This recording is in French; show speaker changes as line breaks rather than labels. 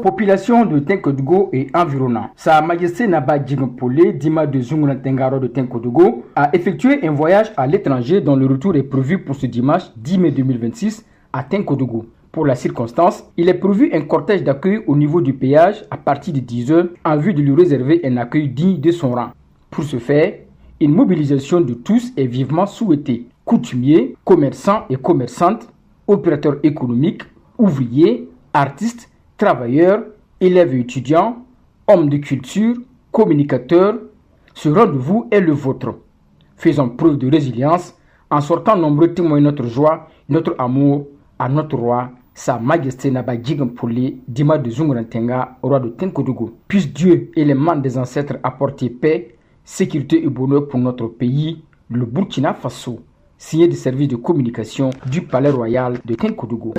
Population de Tenkodougou et environnant. Sa Majesté Naba Djigmpolé, Dima de Zunguna Tengaro de Tenkodougou, a effectué un voyage à l'étranger dont le retour est prévu pour ce dimanche 10 mai 2026 à Tenkodougou. Pour la circonstance, il est prévu un cortège d'accueil au niveau du péage à partir de 10h en vue de lui réserver un accueil digne de son rang. Pour ce faire, une mobilisation de tous est vivement souhaitée. Coutumiers, commerçants et commerçantes, opérateurs économiques, ouvriers, artistes, travailleurs, élèves et étudiants, hommes de culture, communicateurs, ce rendez-vous est le vôtre. Faisons preuve de résilience en sortant nombreux témoins notre joie, notre amour à notre roi, Sa Majesté Naba Djigmpolé, Dima de Zungurantenga, roi de Tenkodougou. Puisse Dieu et les membres des ancêtres apporter paix, sécurité et bonheur pour notre pays, le Burkina Faso. Signé du service de communication du Palais Royal de Tenkodougou.